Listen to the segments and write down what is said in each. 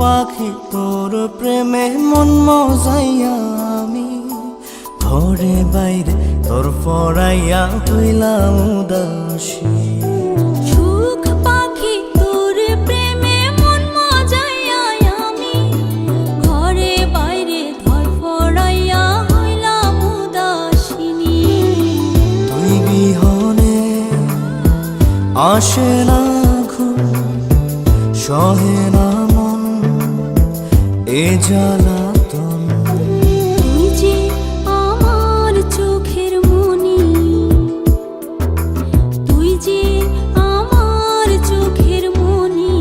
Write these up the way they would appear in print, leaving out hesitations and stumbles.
পাখি তোর প্রেমে মন মজাইয়া আমি ঘরে বাইরে তোর পড়াইয়া হইলাম উদাসী। সুখ পাখি তোর প্রেমে মন মজাইয়া আমি ঘরে বাইরে ধর পড়াইয়া হইলাম উদাসিনী। তুই বিহনে আসে না ঘুম, সহে না মন এ জ্বালাতন। তুই যে আমার চোখের মনি, তুই যে আমার চোখের মনি।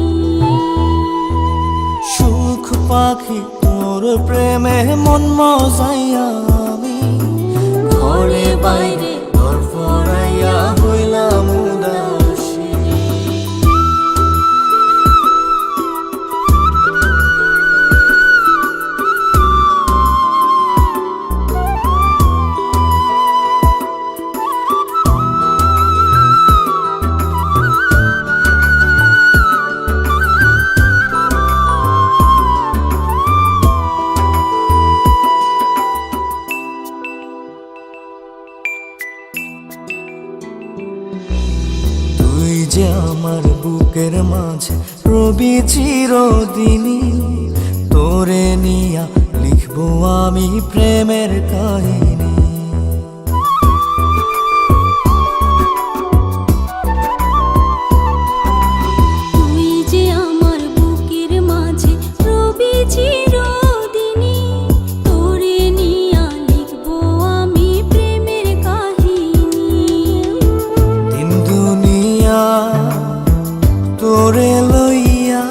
সুখ পাখি তোর প্রেমে মন মজাইয়া আমি ঘরে বাইরে তোর পড়াইয়া হইলাম উদাসী। তুই যে আমার বুকের মাঝে রবি চিরদিনই, তোরে নিয়া লিখবো আমি প্রেমের কাহিনী। তুই যে আমার বুকের মাঝে রবি চিরদিনই, তোরে নিয়া লিখবো আমি প্রেমের কাহিনী। দিন দুনিয়া তোরে লইয়া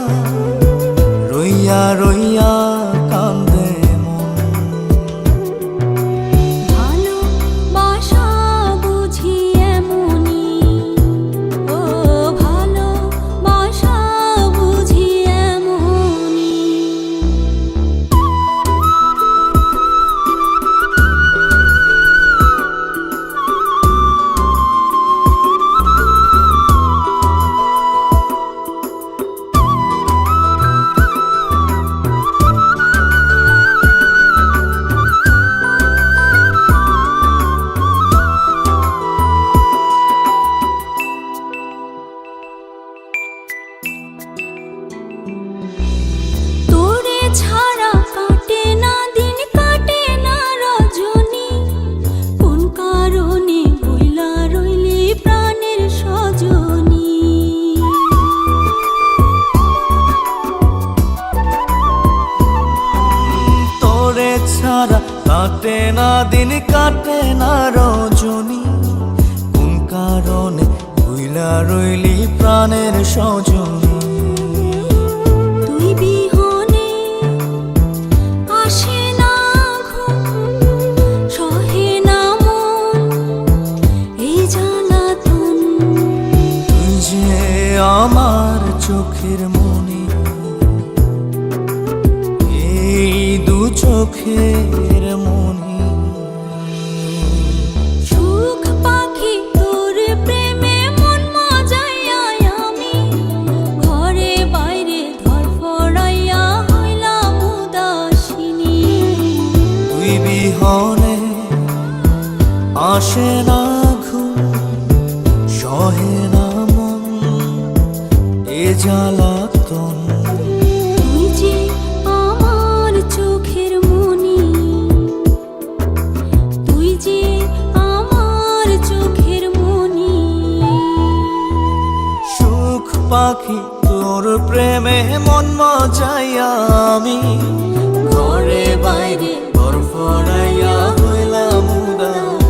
রইয়া রইয়া কান্দে মন। ভালোবাসা বুঝি এমনি, ও ভালোবাসা বুঝি এমনি। তোরে ছাড়া কাটে না দিন, কাটে না রজনী। কোন কারণে ভুইলা রইলি প্রাণের সজনী। তোরে ছাড়া কাটে না দিন, কাটে না রজনী। কোন কারণে ভুইলা রইলি প্রাণের সজনী। তুই বিহনে আসে না ঘুম, সহে না মন এই জ্বালাতন। তুই যে আমার চোখের মনি, এই দু চোখের মনি। সুখ পাখি তোর প্রেমে মন মজাইয়া আমি ঘরে বাইরে ধর পড়াইয়া হইলাম উদাসিনী। তুই বিহনে আসে না ঘুম, সহে না মন এ জ্বালাতন। তুই যে আমার চোখের মনি, তুই যে আমার চোখের মনি। সুখ পাখি তোর প্রেমে মন মজাইয়া আমি ঘরে বাইরে তোর পড়াইয়া হইলাম উদাস।